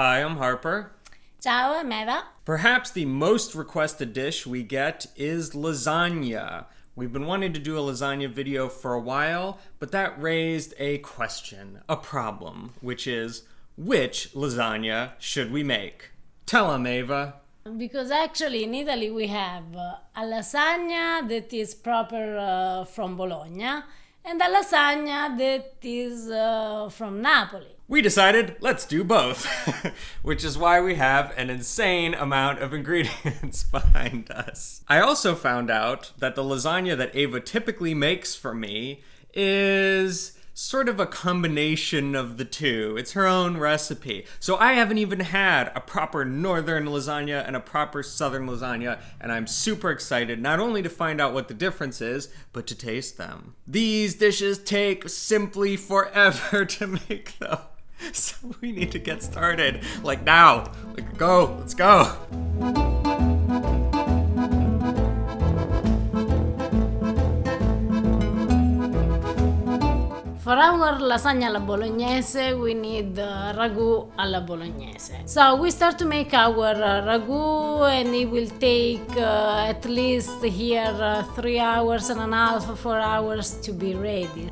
Hi, I'm Harper. Ciao, I'm Eva. Perhaps the most requested dish we get is lasagna. We've been wanting to do a lasagna video for a while, but that raised a question, a problem, which is, which lasagna should we make? Tell 'em, Eva. Because actually in Italy we have a lasagna that is proper from Bologna and a lasagna that is from Napoli. We decided, let's do both, which is why we have an insane amount of ingredients behind us. I also found out that the lasagna that Eva typically makes for me is sort of a combination of the two. It's her own recipe. So I haven't even had a proper northern lasagna and a proper southern lasagna, and I'm super excited not only to find out what the difference is, but to taste them. These dishes take simply forever to make though. So we need to get started. Like now. Like go. Let's go. For our lasagna alla bolognese, we need ragù alla bolognese. So we start to make our ragù, and it will take at least here 3 hours and a half, 4 hours to be ready.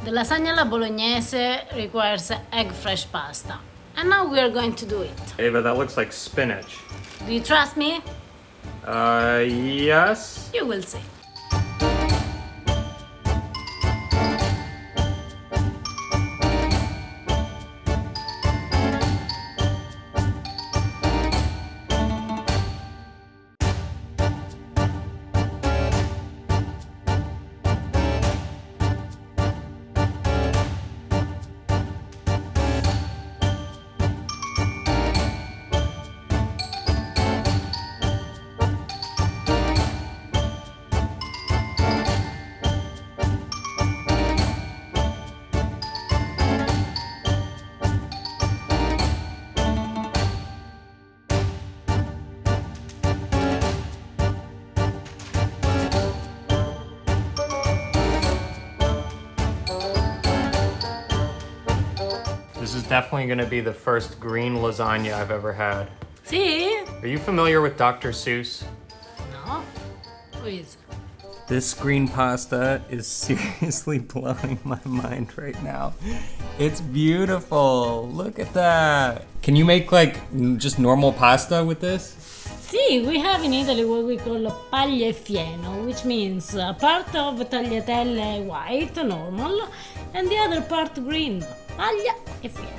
The lasagna alla bolognese requires egg fresh pasta. And now we are going to do it. Eva, that looks like spinach. Do you trust me? Yes? You will see. This is definitely gonna be the first green lasagna I've ever had. See? Are you familiar with Dr. Seuss? No? Who is? This green pasta is seriously blowing my mind right now. It's beautiful. Look at that. Can you make like just normal pasta with this? See, we have in Italy what we call paglia e fieno, which means a part of tagliatelle white, normal, and the other part green, paglia e fieno.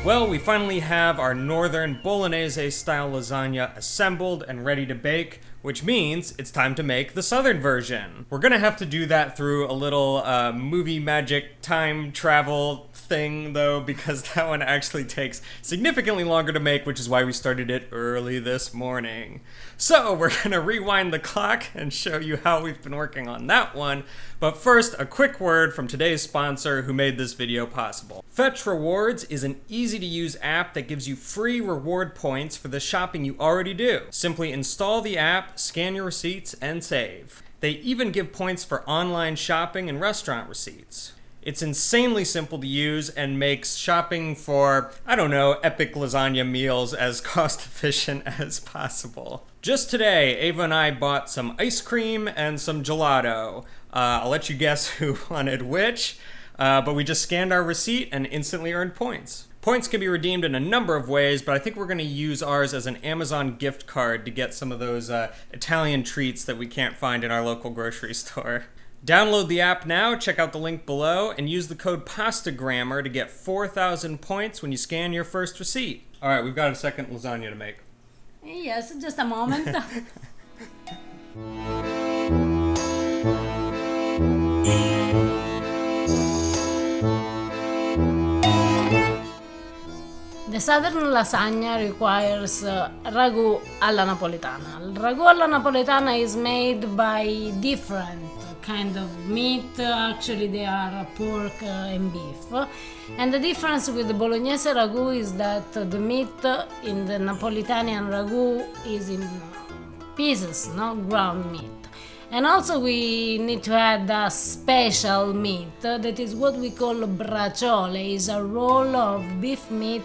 Well, we finally have our northern Bolognese style lasagna assembled and ready to bake, which means it's time to make the southern version. We're gonna have to do that through a little movie magic time travel thing though, because that one actually takes significantly longer to make, which is why we started it early this morning. So we're gonna rewind the clock and show you how we've been working on that one. But first, a quick word from today's sponsor who made this video possible. Fetch Rewards is an easy to use app that gives you free reward points for the shopping you already do. Simply install the app, scan your receipts, and save. They even give points for online shopping and restaurant receipts. It's insanely simple to use and makes shopping for, I don't know, epic lasagna meals as cost efficient as possible. Just today, Ava and I bought some ice cream and some gelato. I'll let you guess who wanted which, but we just scanned our receipt and instantly earned points. Points can be redeemed in a number of ways, but I think we're going to use ours as an Amazon gift card to get some of those Italian treats that we can't find in our local grocery store. Download the app now, check out the link below, and use the code PASTAGRAMMAR to get 4,000 points when you scan your first receipt. All right, we've got a second lasagna to make. Yes, just a moment. The southern lasagna requires ragù alla Napoletana. Ragù alla Napoletana is made by different kind of meat. Actually, they are pork and beef. And the difference with the Bolognese ragù is that the meat in the Napolitanian ragù is in pieces, not ground meat. And also we need to add a special meat that is what we call braciole. It's a roll of beef meat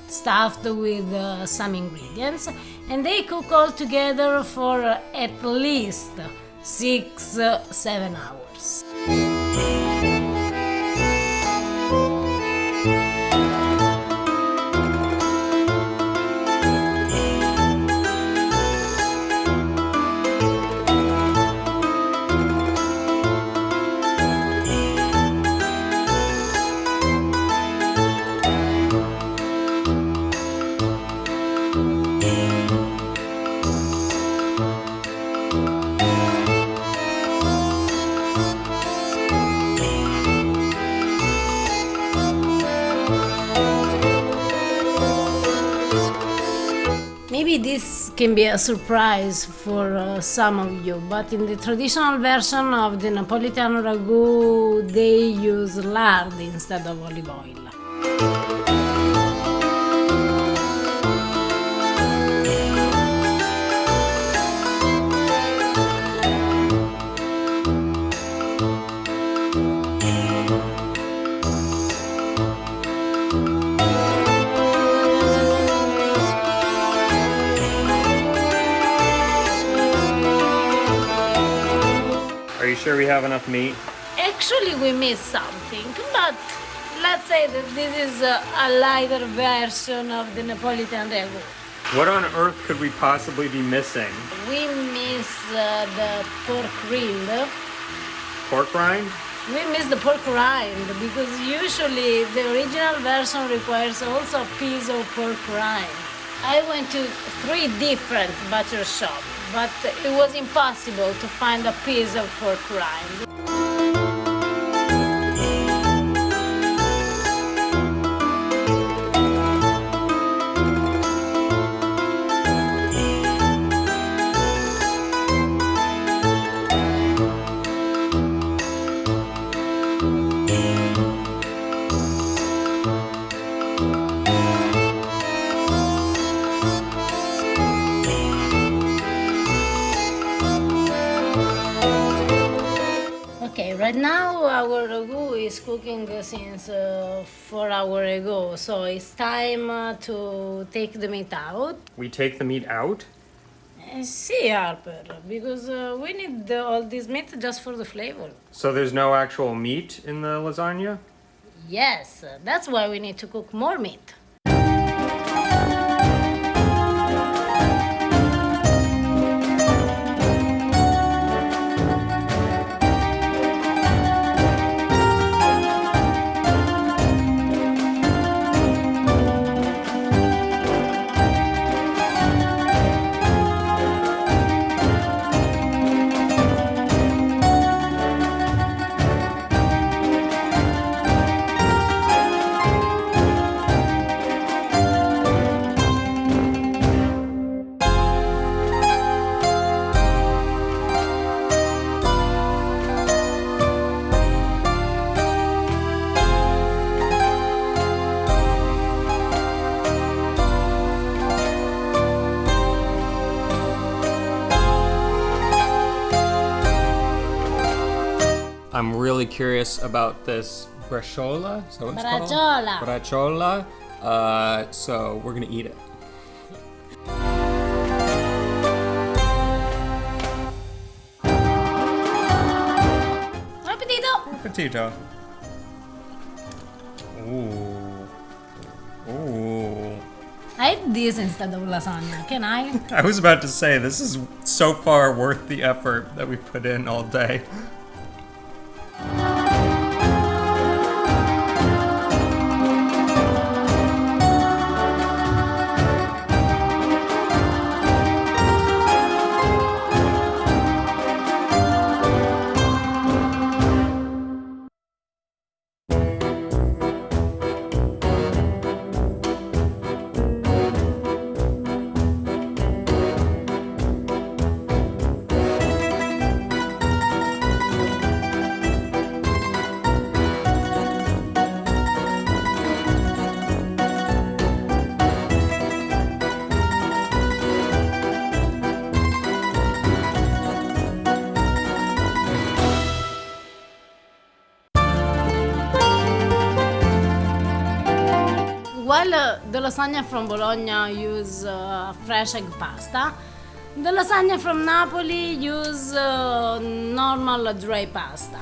stuffed with some ingredients, and they cook all together for at least 6-7 hours. Maybe this can be a surprise for some of you, but in the traditional version of the Napolitan ragù, they use lard instead of olive oil. Are you sure we have enough meat? Actually, we missed something, but let's say that this is a lighter version of the Napolitan ragù. What on earth could we possibly be missing? We miss the pork rind. Pork rind? We miss the pork rind because usually the original version requires also a piece of pork rind. I went to 3 different butcher shops, but it was impossible to find a piece of pork rind. Right now our ragù is cooking since 4 hours ago, so it's time to take the meat out. We take the meat out? See, Harper, because we need all this meat just for the flavor. So there's no actual meat in the lasagna? Yes, that's why we need to cook more meat. I'm really curious about this bracciola. Is that what it's Bracciola. called? Bracciola. So we're gonna eat it. Appetito. Ooh. I ate this instead of lasagna. Can I? I was about to say, this is so far worth the effort that we put in all day. While the lasagna from Bologna use fresh egg pasta, the lasagna from Napoli use normal dry pasta.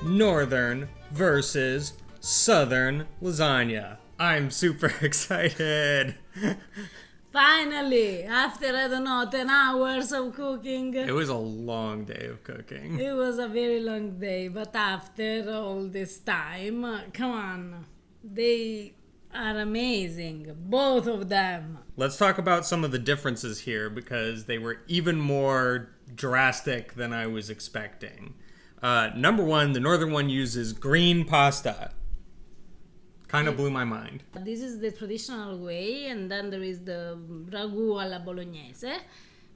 Northern versus Southern lasagna. I'm super excited. Finally, after I don't know 10 hours of cooking. It was a long day of cooking. It was a very long day, but after all this time, come on, they are amazing, both of them. Let's talk about some of the differences here because they were even more drastic than I was expecting. Number one, the northern one uses green pasta. Kind of blew my mind. This is the traditional way, and then there is the ragù alla bolognese,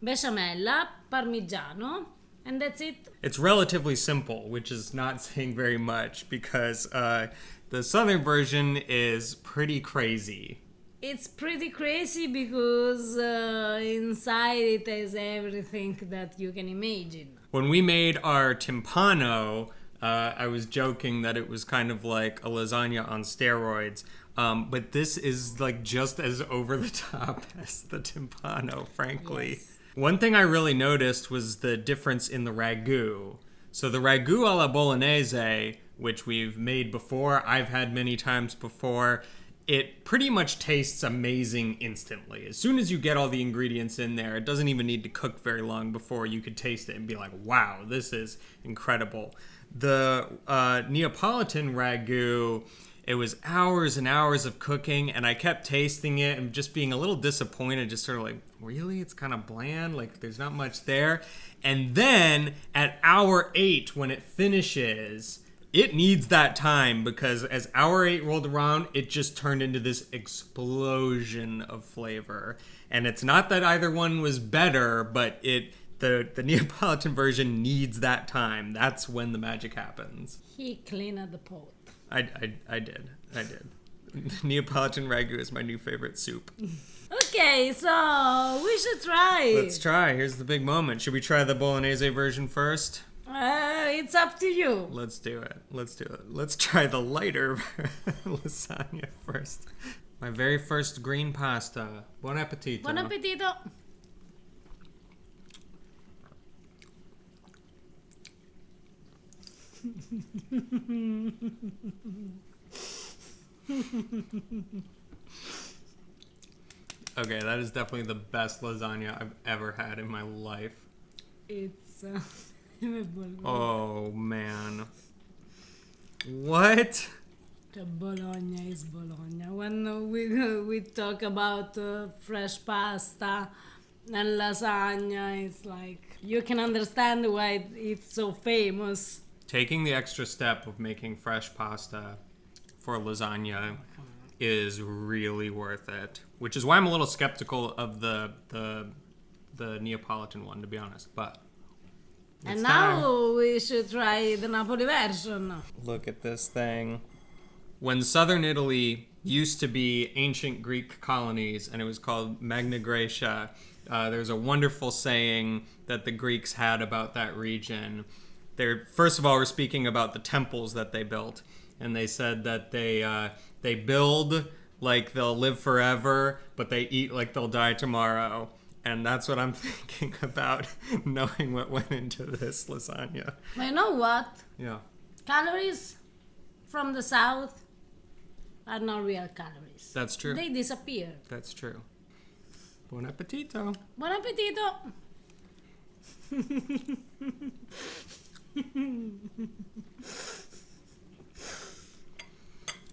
besciamella, parmigiano, And that's it. It's relatively simple, which is not saying very much because the southern version is pretty crazy. It's pretty crazy because inside it has everything that you can imagine. When we made our timpano, I was joking that it was kind of like a lasagna on steroids. But this is like just as over the top as the timpano, frankly. Yes. One thing I really noticed was the difference in the ragu. So the ragu alla bolognese, which we've made before, I've had many times before, it pretty much tastes amazing instantly. As soon as you get all the ingredients in there, it doesn't even need to cook very long before you could taste it and be like, wow, this is incredible. The Neapolitan ragu, it was hours and hours of cooking, and I kept tasting it and just being a little disappointed, just sort of like, really? It's kind of bland? Like, there's not much there? And then at hour 8, when it finishes, it needs that time because as hour 8 rolled around, it just turned into this explosion of flavor. And it's not that either one was better, but the Neapolitan version needs that time. That's when the magic happens. He cleaned the pot. I did. Neapolitan ragu is my new favorite soup. Okay, so we should try. Let's try. Here's the big moment. Should we try the Bolognese version first? It's up to you. Let's do it. Let's try the lighter lasagna first. My very first green pasta. Buon appetito. Buon appetito. Okay, that is definitely the best lasagna I've ever had in my life. It's Oh man. What? The Bologna is Bologna. When we talk about fresh pasta and lasagna, it's like you can understand why it's so famous. Taking the extra step of making fresh pasta for lasagna is really worth it. Which is why I'm a little skeptical of the Neapolitan one, to be honest. But and now we should try the Napoli version. Look at this thing. When southern Italy used to be ancient Greek colonies and it was called Magna Graecia, there's a wonderful saying that the Greeks had about that region. First of all, we're speaking about the temples that they built. And they said that they build like they'll live forever, but they eat like they'll die tomorrow. And that's what I'm thinking about, knowing what went into this lasagna. But you know what? Yeah. Calories from the south are not real calories. That's true. They disappear. That's true. Buon appetito. Buon appetito.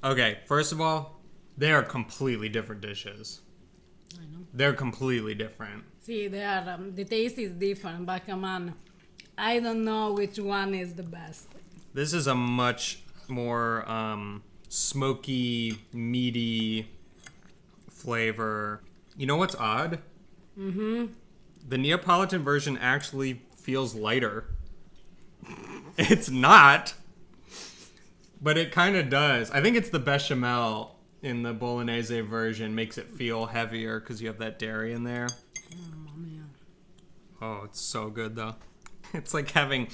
Okay, first of all, they are completely different dishes. I know. They're completely different. See, they are, the taste is different, but come on. I don't know which one is the best. This is a much more smoky, meaty flavor. You know what's odd? Mm-hmm. The Neapolitan version actually feels lighter. It's not, but it kind of does. I think it's the Besciamella in the Bolognese version makes it feel heavier because you have that dairy in there. Oh, it's so good though. It's like having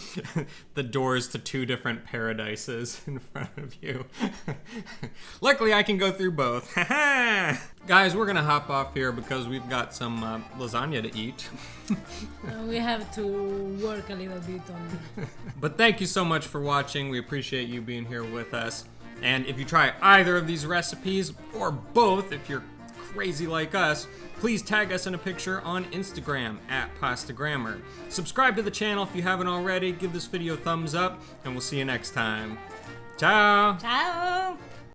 the doors to two different paradises in front of you. Luckily, I can go through both. Guys, we're going to hop off here because we've got some lasagna to eat. We have to work a little bit on it. But thank you so much for watching. We appreciate you being here with us. And if you try either of these recipes, or both if you're crazy like us, please tag us in a picture on Instagram @PastaGrammar. Subscribe to the channel if you haven't already. Give this video a thumbs up, and we'll see you next time. Ciao! Ciao!